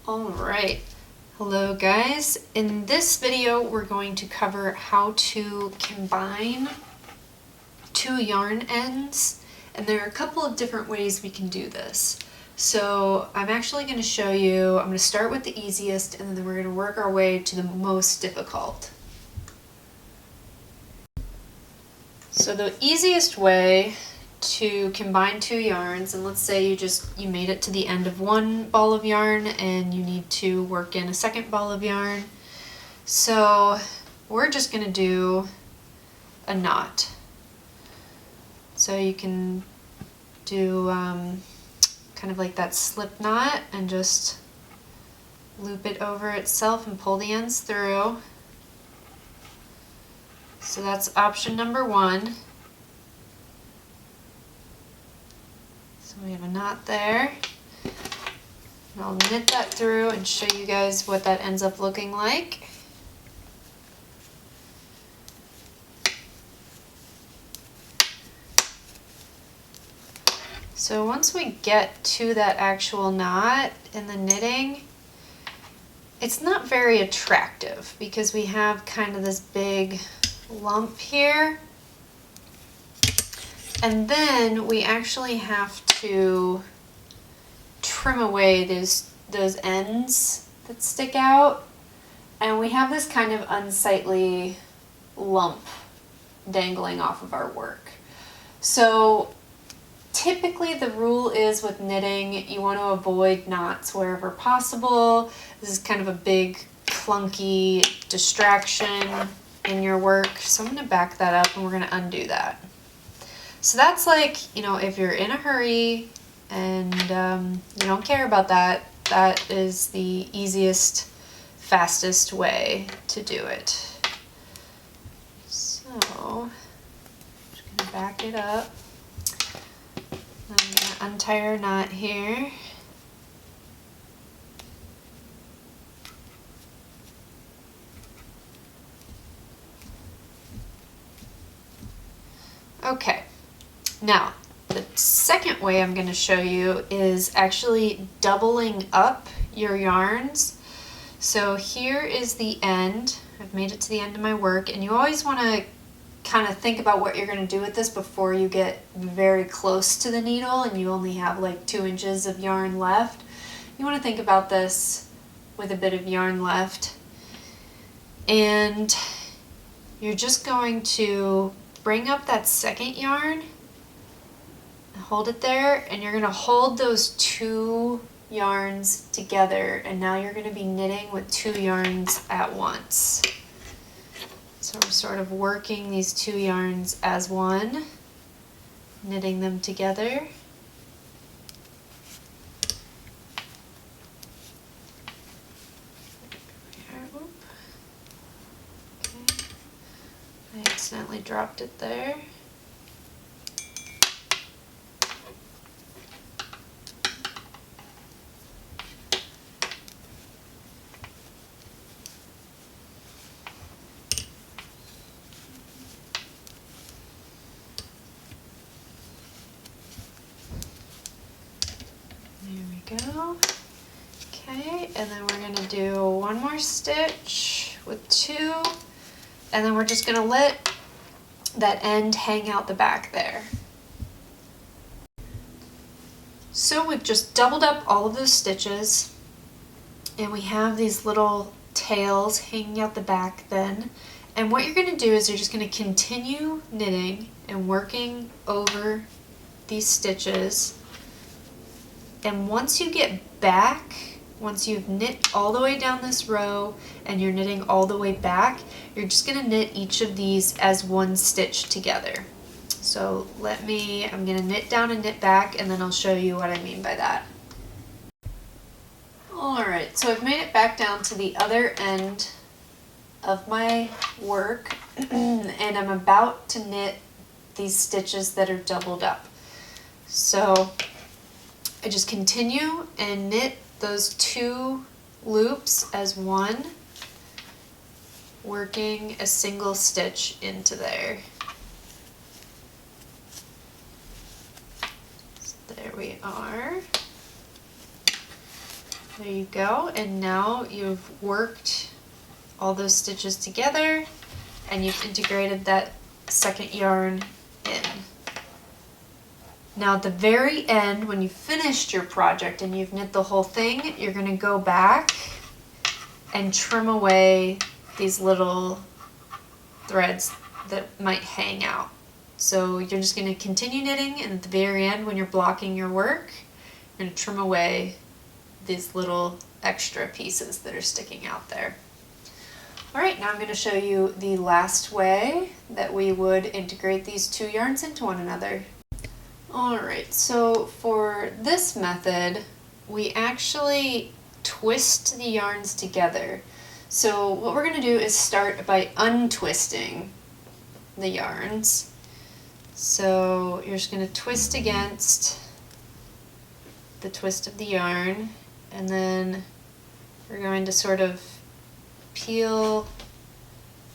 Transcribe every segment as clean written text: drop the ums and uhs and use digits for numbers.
Alright, hello guys. In this video we're going to cover how to combine two yarn ends, and there are a couple of different ways we can do this. So I'm actually going to show you, I'm going to start with the easiest and then we're going to work our way to the most difficult. So the easiest way to combine two yarns, and let's say you made it to the end of one ball of yarn and you need to work in a second ball of yarn. So we're just going to do a knot. So you can do kind of like that slip knot and just loop it over itself and pull the ends through. So that's option number one. So we have a knot there. And I'll knit that through and show you guys what that ends up looking like. So once we get to that actual knot in the knitting, it's not very attractive because we have kind of this big lump here. And then we actually have to trim away those ends that stick out. And we have this kind of unsightly lump dangling off of our work. So typically the rule is with knitting, you want to avoid knots wherever possible. This is kind of a big, clunky distraction in your work. So I'm going to back that up and we're going to undo that. So that's like, if you're in a hurry and you don't care about that, that is the easiest, fastest way to do it. So I'm just going to back it up. I'm going to untie our knot here. Okay. Now, the second way I'm going to show you is actually doubling up your yarns. So here is the end. I've made it to the end of my work, and you always want to kind of think about what you're going to do with this before you get very close to the needle and you only have like 2 inches of yarn left. You want to think about this with a bit of yarn left. And you're just going to bring up that second yarn, hold it there, and you're going to hold those 2 yarns together, and now you're going to be knitting with 2 yarns at once. So we're sort of working these 2 yarns as one, knitting them together. Okay. I accidentally dropped it there. Go. Okay, and then we're going to do one more stitch with 2, and then we're just going to let that end hang out the back there. So we've just doubled up all of those stitches, and we have these little tails hanging out the back then. And what you're going to do is you're just going to continue knitting and working over these stitches. And once you get back, once you've knit all the way down this row and you're knitting all the way back, you're just going to knit each of these as one stitch together. So I'm going to knit down and knit back, and then I'll show you what I mean by that. Alright, so I've made it back down to the other end of my work and I'm about to knit these stitches that are doubled up. So I just continue and knit those 2 loops as one, working a single stitch into there. So there we are. There you go, and now you've worked all those stitches together and you've integrated that second yarn in. Now at the very end, when you've finished your project and you've knit the whole thing, you're going to go back and trim away these little threads that might hang out. So you're just going to continue knitting, and at the very end when you're blocking your work, you're going to trim away these little extra pieces that are sticking out there. Alright, now I'm going to show you the last way that we would integrate these two yarns into one another. Alright, so for this method, we actually twist the yarns together. So what we're going to do is start by untwisting the yarns. So you're just going to twist against the twist of the yarn, and then we're going to sort of peel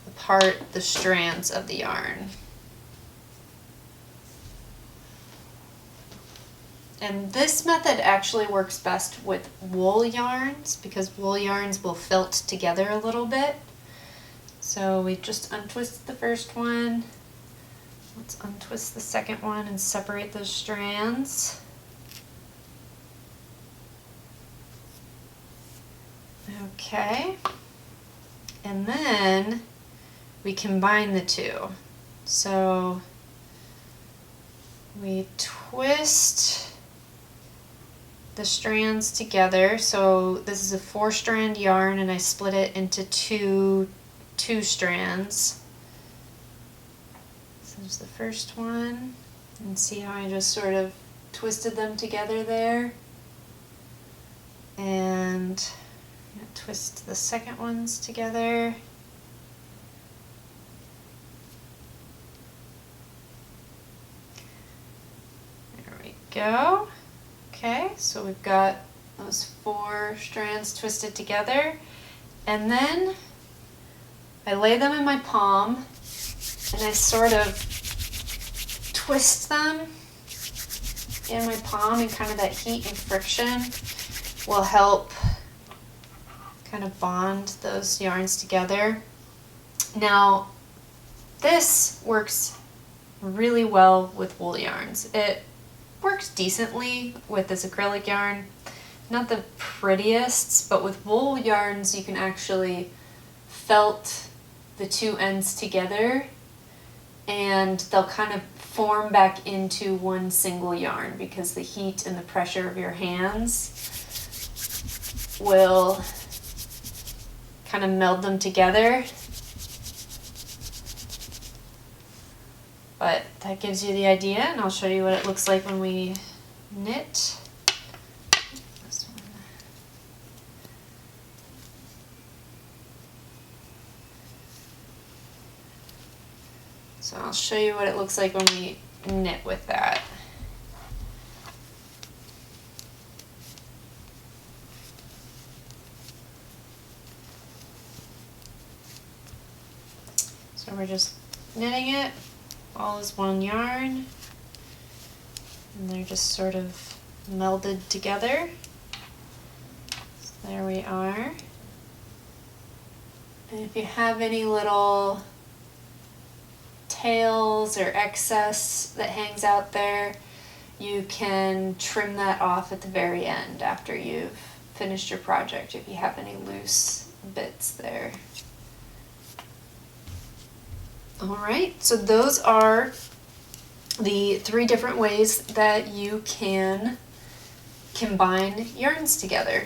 apart the strands of the yarn. And this method actually works best with wool yarns because wool yarns will felt together a little bit. So we just untwist the first one. Let's untwist the second one and separate those strands. Okay. And then we combine the two. So we twist the strands together. So this is a 4-strand yarn and I split it into two strands. So there's the first one, and see how I just sort of twisted them together there. And twist the second ones together. There we go. Okay, so we've got those 4 strands twisted together, and then I lay them in my palm and I sort of twist them in my palm, and kind of that heat and friction will help kind of bond those yarns together. Now, this works really well with wool yarns. It works decently with this acrylic yarn. Not the prettiest, but with wool yarns you can actually felt the two ends together and they'll kind of form back into one single yarn because the heat and the pressure of your hands will kind of meld them together. But that gives you the idea, and I'll show you what it looks like when we knit. This one. So I'll show you what it looks like when we knit with that. So we're just knitting it all as one yarn, and they're just sort of melded together. So there we are. And if you have any little tails or excess that hangs out there, you can trim that off at the very end after you've finished your project if you have any loose bits there. Alright, so those are the 3 different ways that you can combine yarns together.